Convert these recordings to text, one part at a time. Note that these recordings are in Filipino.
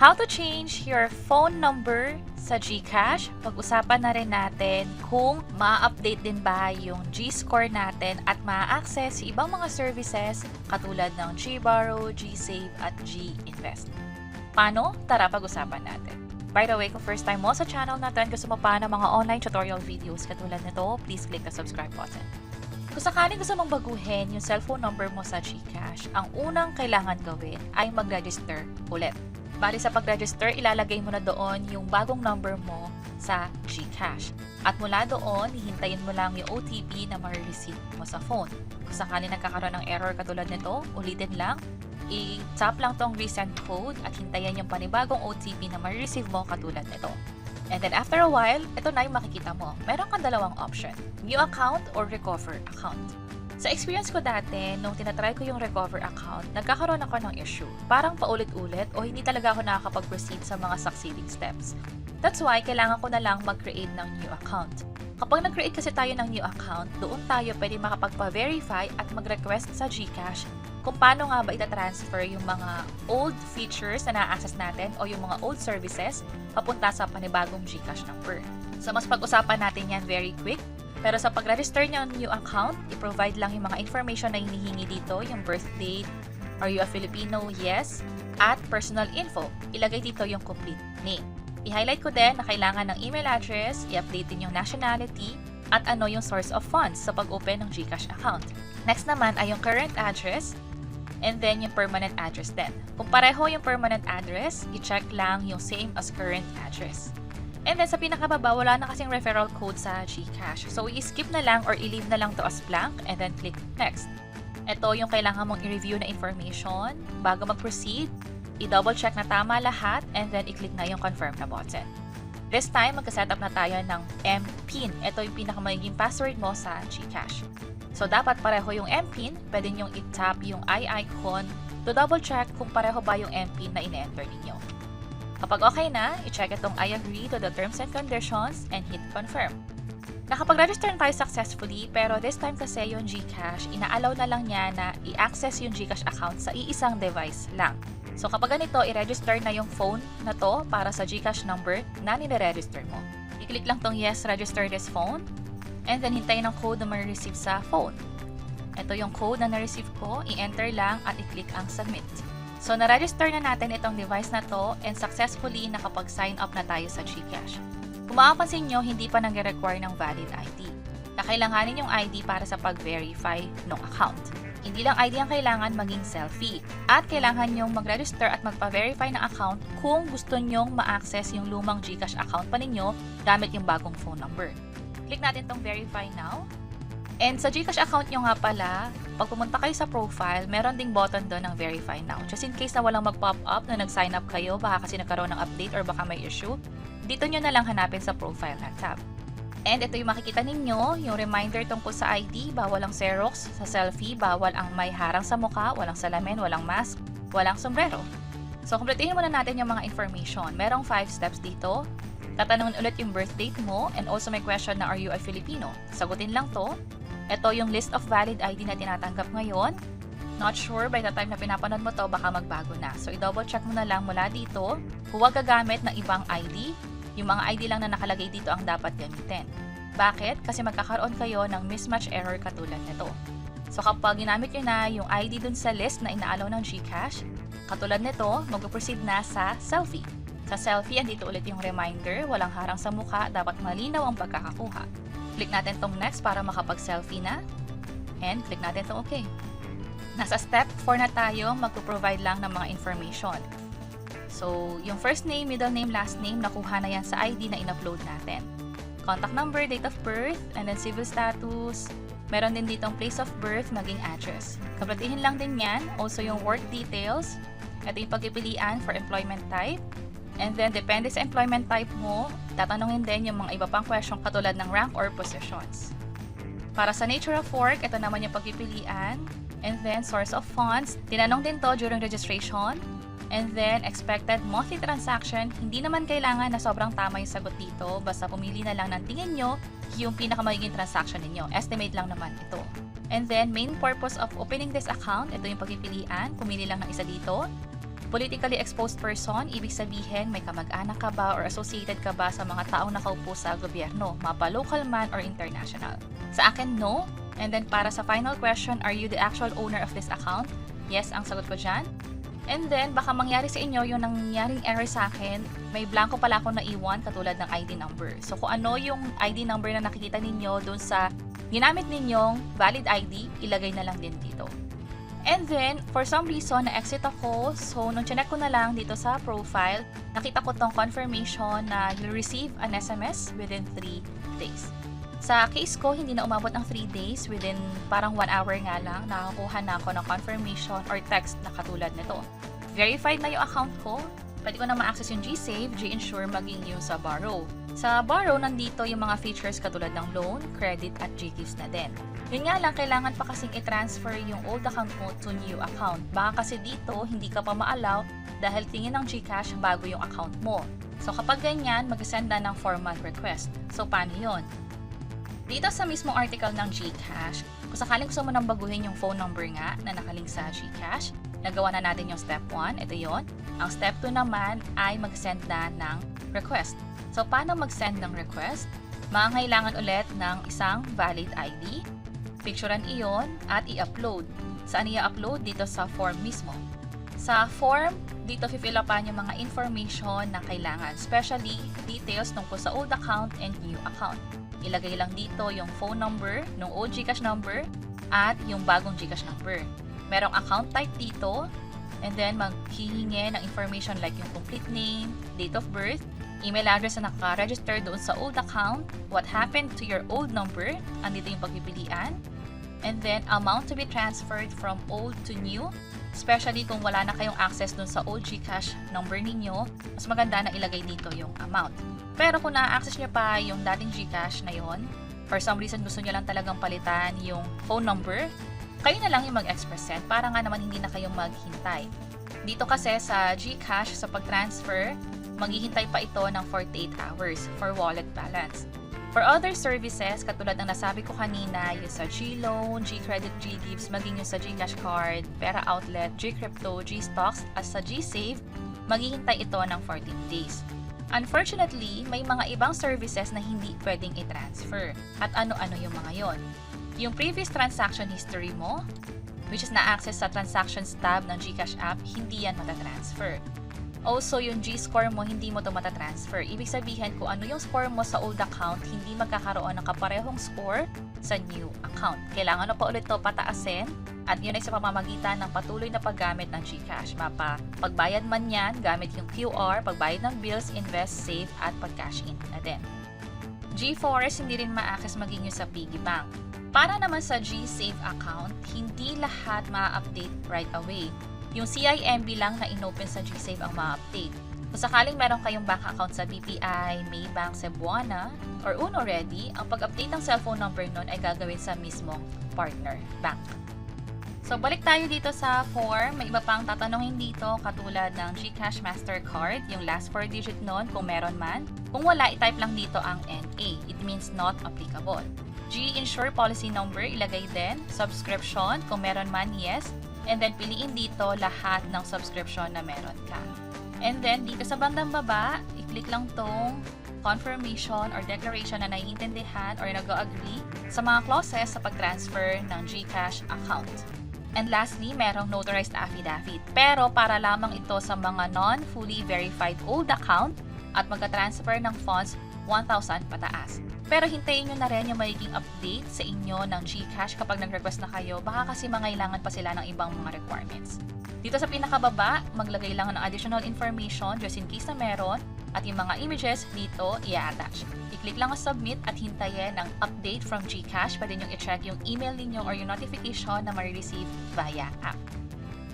How to change your phone number sa GCash. Pag-usapan na rin natin kung ma-update din ba yung G-score natin at ma-access yung ibang mga services katulad ng GBorrow, GSave at GInvest. Paano? Tara pag-usapan natin. By the way, kung first time mo sa channel natin, gusto mo pa ng mga online tutorial videos katulad nito, please click the subscribe button. Kung sakaling gusto mong baguhin yung cellphone number mo sa GCash, ang unang kailangan gawin ay mag-register ulit. Bali sa pag-register, ilalagay mo na doon yung bagong number mo sa GCash. At mula doon, hihintayin mo lang yung OTP na ma-receive mo sa phone. Kung sakaling nagkakaroon ng error katulad nito, ulitin lang, i-tap lang tong resend code at hintayin yung panibagong OTP na ma-receive mo katulad nito. And then after a while, ito na yung makikita mo. Meron kang dalawang option, new account or recover account. Sa experience ko dati, nung tinatry ko yung recover account, nagkakaroon ako ng issue. Parang paulit-ulit o hindi talaga ako nakakapag-proceed sa mga succeeding steps. That's why, kailangan ko na lang mag-create ng new account. Kapag nag-create kasi tayo ng new account, doon tayo pwede makapagpa-verify at mag-request sa GCash kung paano nga ba ita-transfer yung mga old features na na-access natin o yung mga old services papunta sa panibagong GCash number. So, mas pag-usapan natin yan very quick. Pero sa pag-register nyo ng new account, i-provide lang yung mga information na hinihingi dito, yung birth date, are you a Filipino? Yes. At personal info, ilagay dito yung complete name. I-highlight ko din na kailangan ng email address, i-update din yung nationality, at ano yung source of funds sa pag-open ng GCash account. Next naman ay yung current address, and then yung permanent address din. Kung pareho yung permanent address, i-check lang yung same as current address. And then sa pinakababa, wala na kasing referral code sa GCash. So, i-skip na lang or i-leave na lang to as blank and then click next. Ito yung kailangan mong i-review na information. Bago mag-proceed, i-double check na tama lahat and then i-click na yung confirm na button. This time, magka-setup na tayo ng MPIN. Ito yung pinakamagiging password mo sa GCash. So, dapat pareho yung MPIN. Pwede nyong i-tap yung eye icon to double check kung pareho ba yung MPIN na ine-enter ninyo. Kapag okay na, i-check itong I agree to the terms and conditions and hit confirm. Nakapag-register na tayo successfully, pero this time kasi yung GCash, ina-allow na lang niya na i-access yung GCash account sa iisang device lang. So kapag ganito, i-register na yung phone na to para sa GCash number na nire-register mo. I-click lang tong yes, register this phone, and then hintayin ang code na ma-receive sa phone. Ito yung code na na-receive ko, i-enter lang at i-click ang submit. So, na-register na natin itong device na to and successfully nakapag-sign up na tayo sa GCash. Kung makapansin nyo, hindi pa nag-require ng valid ID. Kakailanganin yung ID para sa pag-verify ng account. Hindi lang ID ang kailangan, maging selfie. At kailangan nyong mag-register at magpa-verify ng account kung gusto nyong ma-access yung lumang GCash account pa ninyo gamit yung bagong phone number. Click natin tong verify now. And sa GCash account nyo nga pala, pag pumunta kayo sa profile, meron ding button doon ng verify now. Just in case na walang mag-pop up na nag-sign up kayo, baka kasi nagkaroon ng update or baka may issue, dito nyo na lang hanapin sa profile na tab. And ito yung makikita ninyo, yung reminder tungkol sa ID, bawal ang Xerox, sa selfie, bawal ang may harang sa mukha, walang salamin, walang mask, walang sombrero. So, kumpletuhin muna natin yung mga information. Merong 5 steps dito. Tatanungin ulit yung birth date mo and also may question na are you a Filipino? Sagutin lang to. Ito yung list of valid ID na tinatanggap ngayon. Not sure, by the time na pinapanood mo to, baka magbago na. So, i-double check mo na lang mula dito. Huwag gagamit ng ibang ID. Yung mga ID lang na nakalagay dito ang dapat gamitin. Bakit? Kasi magkakaroon kayo ng mismatch error katulad nito. So, kapag ginamit nyo na yung ID dun sa list na inaalaw ng GCash, katulad nito, mag-proceed na sa selfie. Sa selfie, andito ulit yung reminder, walang harang sa mukha, dapat malinaw ang pagkakakuha. Click natin tong next para makapag-selfie na. And click natin tong okay. Nasa step 4 na tayo, magpo-provide lang ng mga information. So, yung first name, middle name, last name, nakuha na yan sa ID na in-upload natin. Contact number, date of birth, and then civil status. Meron din ditong place of birth, maging address. Kaplatihin lang din yan. Also yung work details. Ito yung pagpipilian for employment type. And then, depende sa employment type mo, tatanungin din yung mga iba pang question katulad ng rank or positions. Para sa nature of work, ito naman yung pagpipilian. And then, source of funds. Tinanong din to during registration. And then, expected monthly transaction. Hindi naman kailangan na sobrang tama yung sagot dito. Basta pumili na lang ng tingin nyo yung pinakamagiging transaction ninyo. Estimate lang naman ito. And then, main purpose of opening this account. Ito yung pagpipilian. Pumili lang ng isa dito. Politically exposed person, ibig sabihin may kamag-anak ka ba or associated ka ba sa mga taong nakaupo sa gobyerno, mapa-local man or international. Sa akin, no. And then para sa final question, are you the actual owner of this account? Yes, ang sagot ko dyan. And then, baka mangyari sa inyo yung nangyaring error sa akin, may blanco pala akong naiwan katulad ng ID number. So kung ano yung ID number na nakikita ninyo dun sa ginamit ninyong valid ID, ilagay na lang din dito. And then, for some reason, na-exit ako. So, nung chinek ko na lang dito sa profile, nakita ko tong confirmation na you'll receive an SMS within 3 days. Sa case ko, hindi na umabot ng 3 days. Within parang 1 hour nga lang, nakakuha na ako ng confirmation or text na katulad nito. Verified na yung account ko. Pwede ko na ma-access yung GSave, G-Insure, maging yung sa Borrow. Sa Borrow, nandito yung mga features katulad ng loan, credit, at GGives na din. Yun nga lang, kailangan pa kasing i-transfer yung old account mo to new account. Baka kasi dito, hindi ka pa ma-allow dahil tingin ng GCash bago yung account mo. So kapag ganyan, mag-send na ng formal request. So paano yun? Dito sa mismong article ng GCash, kung sakaling gusto mo nang baguhin yung phone number nga na nakalink sa GCash, nagawa na natin yung step 1, ito yon. Ang step 2 naman ay mag-send na ng request. So paano mag-send ng request? Mangangailangan ulit ng isang valid ID, picturean iyon at i-upload. Saan i-upload? Dito sa form mismo. Sa form, dito fill upan yung mga information na kailangan, especially details tungkol sa old account and new account. Ilagay lang dito yung phone number ng old GCash number at yung bagong GCash number. Merong account type dito, and then maghihingi ng information like yung complete name, date of birth, email address na naka-register doon sa old account, what happened to your old number, andito yung pagpipilian, and then amount to be transferred from old to new, especially kung wala na kayong access doon sa old GCash number ninyo, mas maganda na ilagay dito yung amount. Pero kung na-access nyo pa yung dating GCash na yon, for some reason gusto nyo lang talagang palitan yung phone number, kayo na lang yung mag-express send para nga naman hindi na kayong maghintay. Dito kasi sa GCash, sa pag-transfer, maghihintay pa ito ng 48 hours for wallet balance. For other services, katulad ng nasabi ko kanina, yung sa GLoan, GCredit, GGives, maging yung sa GCash Card, Pera Outlet, GCrypto, GStocks, at sa GSave, maghihintay ito ng 14 days. Unfortunately, may mga ibang services na hindi pwedeng i-transfer. At ano-ano yung mga yon? Yung previous transaction history mo, which is na-access sa Transactions tab ng GCash app, hindi yan matatransfer. Also, yung G-score mo, hindi mo ito matatransfer. Ibig sabihin, kung ano yung score mo sa old account, hindi magkakaroon ng kaparehong score sa new account. Kailangan na pa ulit ito pataasin, at yun ay sa pamamagitan ng patuloy na paggamit ng GCash. Pagbayad man yan, gamit yung QR, pagbayad ng bills, invest, save, at pag-cash in na din. GForce, hindi rin ma-access maging yung sa Piggy Bank. Para naman sa GSave account, hindi lahat ma-update right away. Yung CIMB lang na inopen sa GSave ang ma-update. Kung sakaling meron kayong bank account sa BPI, Maybank, Cebuana, or Uno Ready, ang pag-update ng cellphone number nun ay gagawin sa mismong partner bank. So, balik tayo dito sa form. May iba pang tatanungin dito katulad ng GCash Mastercard, yung last 4 digit nun kung meron man. Kung wala, i-type lang dito ang NA. It means not applicable. G-Insure policy number, ilagay din. Subscription, kung meron man, yes. And then, piliin dito lahat ng subscription na meron ka. And then, dito sa bandang baba, i-click lang tong confirmation or declaration na naiintindihan or nag-agree sa mga clauses sa pag-transfer ng GCash account. And lastly, merong notarized affidavit. Pero para lamang ito sa mga non-fully verified old account at magka-transfer ng funds 1,000 pataas. Pero hintayin nyo na rin yung magiging update sa inyo ng GCash kapag nag-request na kayo, baka kasi mangailangan pa sila ng ibang mga requirements. Dito sa pinakababa, maglagay lang ng additional information just in case na meron, at yung mga images dito i-attach. I-click lang ang submit at hintayin ng update from GCash. Pwede nyo i-check yung email ninyo or yung notification na ma-receive via app.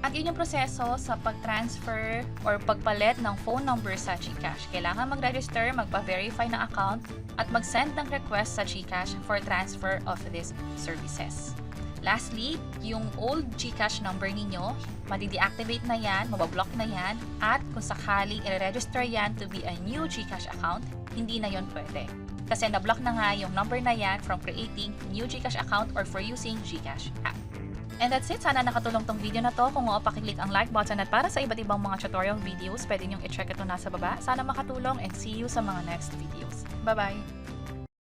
At yun yung proseso sa pag-transfer or pagpalit ng phone number sa GCash. Kailangan mag-register, magpa-verify ng account, at mag-send ng request sa GCash for transfer of these services. Lastly, yung old GCash number ninyo, madi-deactivate na yan, mabablock na yan, at kung sakaling i-register yan to be a new GCash account, hindi na yon pwede. Kasi na-block na nga yung number na yan from creating new GCash account or for using GCash app. And that's it. Sana nakatulong tong video na to. Kung oo, pakiclick ang like button at para sa iba't ibang mga tutorial videos, pwede nyong i-check ito nasa baba. Sana makatulong and see you sa mga next videos. Bye-bye!